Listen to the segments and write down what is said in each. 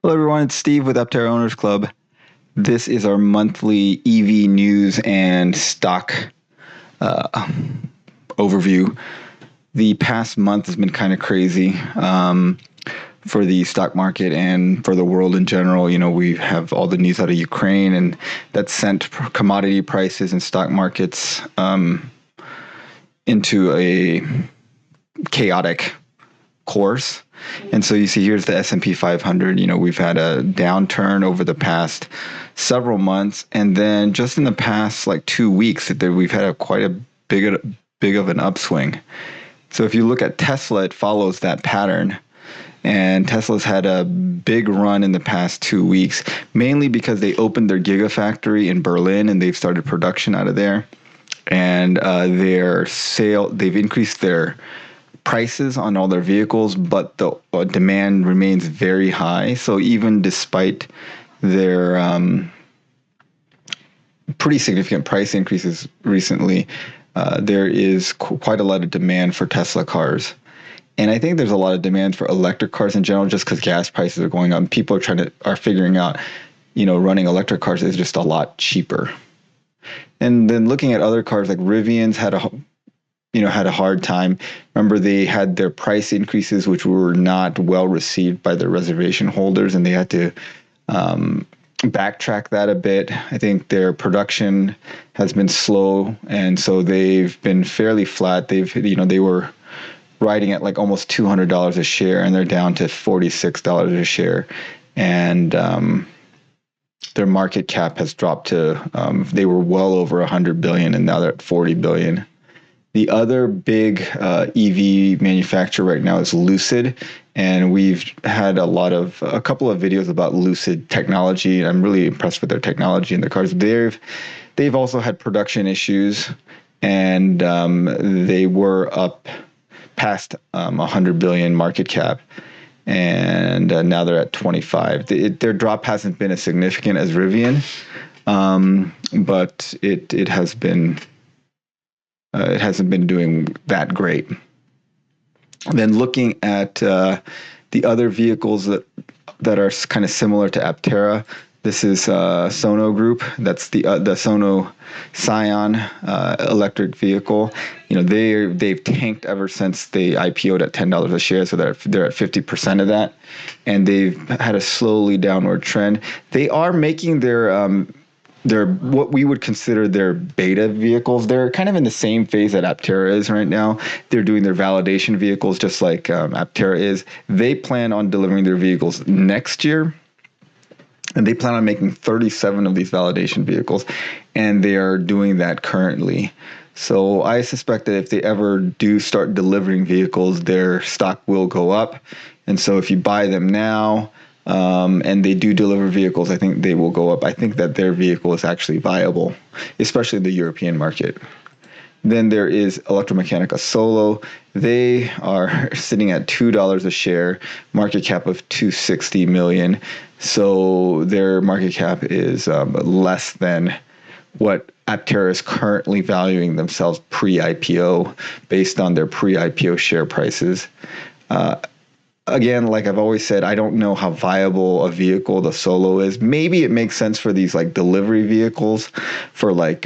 Hello, everyone. It's Steve with Aptera Owners Club. This is our monthly EV news and stock uh, overview. The past month has been kind of crazy for the stock market and for the world in general. You know, we have all the news out of Ukraine, and that sent commodity prices and stock markets into a chaotic course. And so you see here's the S&P 500. You know, we've had a downturn over the past several months, and then just in the past like 2 weeks we've had quite a big of an upswing. So if you look at Tesla, it follows that pattern. And Tesla's had a big run in the past 2 weeks, mainly because they opened their Gigafactory in Berlin and they've started production out of there. And they've increased their prices on all their vehicles, but the demand remains very high. So even despite their pretty significant price increases recently, there is quite a lot of demand for Tesla cars. And I think there's a lot of demand for electric cars in general, just because gas prices are going up. People are figuring out, running electric cars is just a lot cheaper. And then looking at other cars like Rivian's had a hard time. Remember, they had their price increases, which were not well received by their reservation holders, and they had to backtrack that a bit. I think their production has been slow, and so they've been fairly flat. They were riding at like almost $200 a share, and they're down to $46 a share, and their market cap has dropped to they were well over 100 billion, and now they're at 40 billion. The other big EV manufacturer right now is Lucid, and we've had a couple of videos about Lucid technology. I'm really impressed with their technology in the cars. They've also had production issues, and they were up past 100 billion market cap, and now they're at 25. Their drop hasn't been as significant as Rivian, but it has been. It hasn't been doing that great. Then looking at the other vehicles that are kind of similar to Aptera, this is Sono Group. That's the Sono Scion electric vehicle. They've tanked ever since they IPO'd at $10 a share, so they're at 50% of that, and they've had a slowly downward trend. They are making they're what we would consider their beta vehicles. They're kind of in the same phase that Aptera is right now. They're doing their validation vehicles just like Aptera is. They plan on delivering their vehicles next year, and they plan on making 37 of these validation vehicles, and they are doing that currently. So I suspect that if they ever do start delivering vehicles, their stock will go up. And so if you buy them now, and they do deliver vehicles, I think they will go up. I think that their vehicle is actually viable, especially in the European market. Then there is ElectraMeccanica Solo. They are sitting at $2 a share, market cap of 260 million. So their market cap is less than what Aptera is currently valuing themselves pre-IPO based on their pre-IPO share prices. Again, like I've always said, I don't know how viable a vehicle the Solo is. Maybe it makes sense for these like delivery vehicles, for like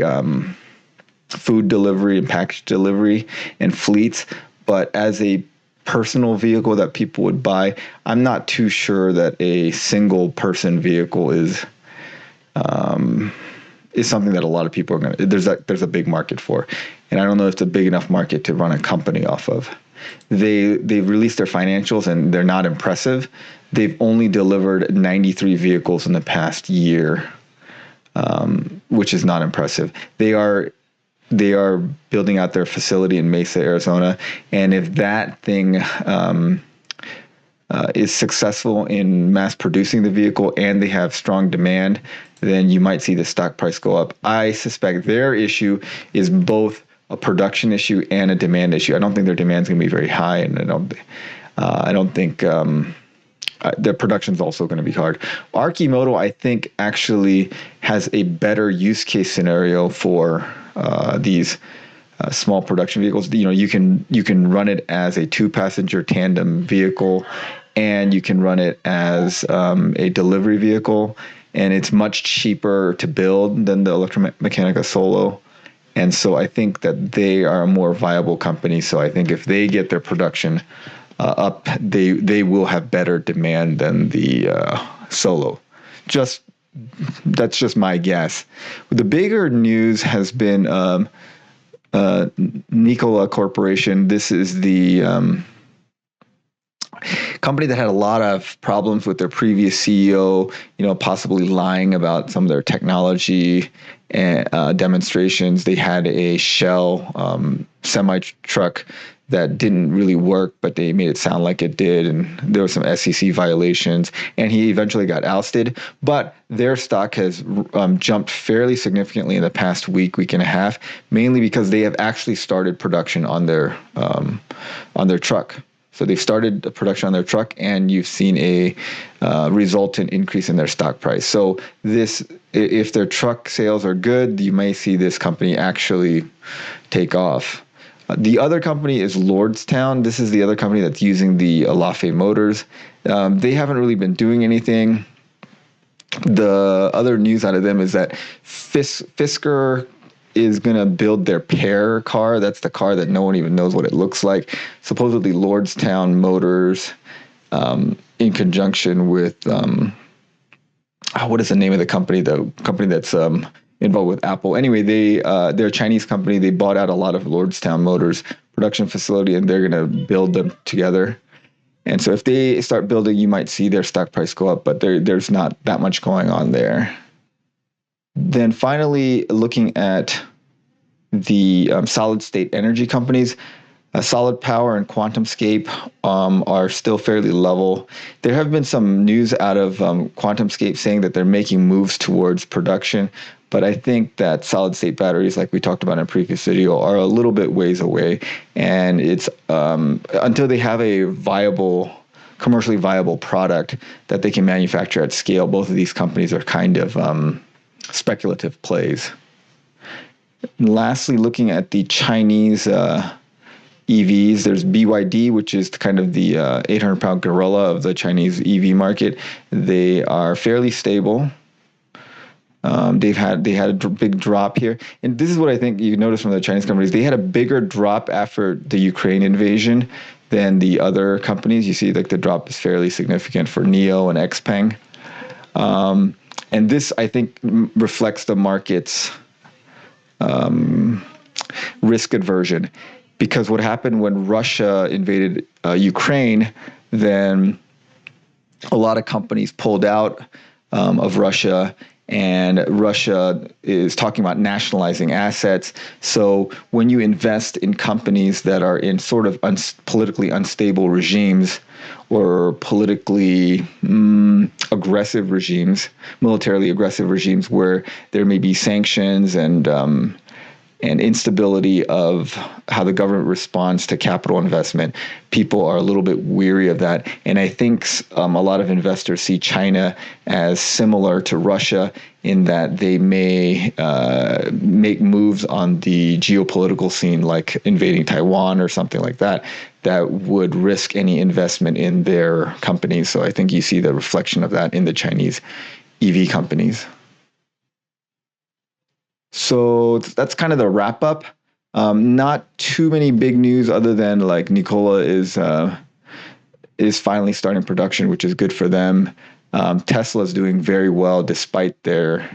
food delivery and package delivery and fleets. But as a personal vehicle that people would buy, I'm not too sure that a single person vehicle is something that a lot of people are going to. There's a big market for, and I don't know if it's a big enough market to run a company off of. They've released their financials, and they're not impressive. They've only delivered 93 vehicles in the past year, which is not impressive. They are building out their facility in Mesa, Arizona, and if that thing is successful in mass producing the vehicle and they have strong demand, then you might see the stock price go up. I suspect their issue is both a production issue and a demand issue. I don't think their demand is going to be very high, and I don't think their production is also going to be hard. Arcimoto, I think, actually has a better use case scenario for these small production vehicles. You can run it as a 2-passenger tandem vehicle, and you can run it as a delivery vehicle, and it's much cheaper to build than the ElectraMeccanica Solo. And so I think that they are a more viable company. So I think if they get their production up, they will have better demand than the Solo. That's just my guess. The bigger news has been Nikola Corporation. This is the company that had a lot of problems with their previous CEO, possibly lying about some of their technology and demonstrations. They had a shell semi truck that didn't really work, but they made it sound like it did, and there were some SEC violations, and he eventually got ousted. But their stock has jumped fairly significantly in the past week and a half, mainly because they have actually started production on their truck. So they've started the production on their truck, and you've seen a resultant increase in their stock price. So if their truck sales are good, you may see this company actually take off. The other company is Lordstown. This is the other company that's using the Alafe motors. They haven't really been doing anything. The other news out of them is that Fisker is going to build their Pear car. That's the car that no one even knows what it looks like. Supposedly Lordstown Motors, in conjunction with, what is the name of the company? The company that's involved with Apple. Anyway, they're a Chinese company. They bought out a lot of Lordstown Motors production facility, and they're going to build them together. And so if they start building, you might see their stock price go up, but there's not that much going on there. Then finally, looking at the solid state energy companies, Solid Power and QuantumScape are still fairly level. There have been some news out of QuantumScape saying that they're making moves towards production, but I think that solid state batteries, like we talked about in a previous video, are a little bit ways away, and it's until they have a commercially viable product that they can manufacture at scale. Both of these companies are kind of speculative plays. And lastly, looking at the Chinese EVs, there's BYD, which is kind of the 800-pound gorilla of the Chinese EV market. They are fairly stable. They had a big drop here, and this is what I think you notice from the Chinese companies. They had a bigger drop after the Ukraine invasion than the other companies. You see, like the drop is fairly significant for NIO and XPeng, and this I think reflects the market's risk aversion. Because what happened when Russia invaded Ukraine, then a lot of companies pulled out of Russia, and Russia is talking about nationalizing assets. So when you invest in companies that are in sort of politically unstable regimes or politically aggressive regimes, militarily aggressive regimes, where there may be sanctions and instability of how the government responds to capital investment, people are a little bit weary of that. And I think a lot of investors see China as similar to Russia in that they may make moves on the geopolitical scene, like invading Taiwan or something like that, that would risk any investment in their companies. So I think you see the reflection of that in the Chinese EV companies. So that's kind of the wrap up. Not too many big news other than like Nikola is finally starting production, which is good for them. Tesla is doing very well despite their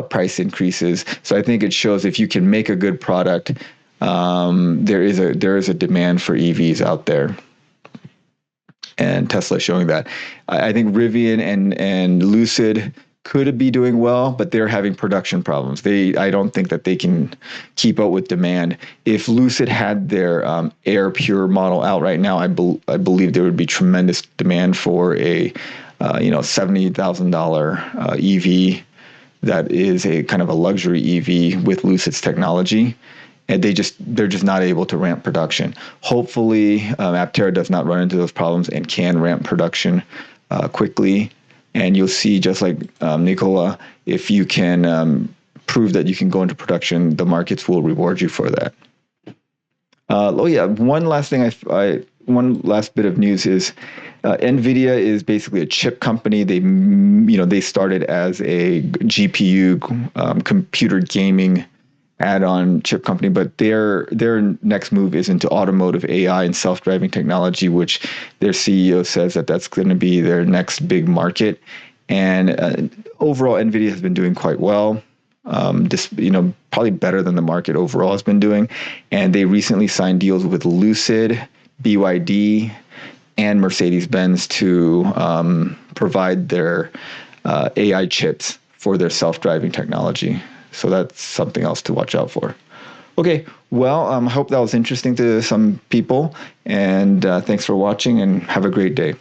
price increases. So I think it shows if you can make a good product, there is a demand for EVs out there. And Tesla is showing that. I think Rivian and Lucid could be doing well, but they're having production problems. I don't think that they can keep up with demand. If Lucid had their Air Pure model out right now, I believe there would be tremendous demand for a $70,000 EV that is a kind of a luxury EV with Lucid's technology. And they're just not able to ramp production. Hopefully, Aptera does not run into those problems and can ramp production quickly. And you'll see, just like Nikola, if you can prove that you can go into production, the markets will reward you for that. One last thing, one last bit of news is Nvidia is basically a chip company. They started as a GPU computer gaming add-on chip company, but their next move is into automotive AI and self-driving technology, which their CEO says that that's going to be their next big market. And overall, Nvidia has been doing quite well. Probably better than the market overall has been doing. And they recently signed deals with Lucid, BYD, and Mercedes-Benz to provide their AI chips for their self-driving technology. So that's something else to watch out for. Okay, well, I hope that was interesting to some people. And thanks for watching, and have a great day.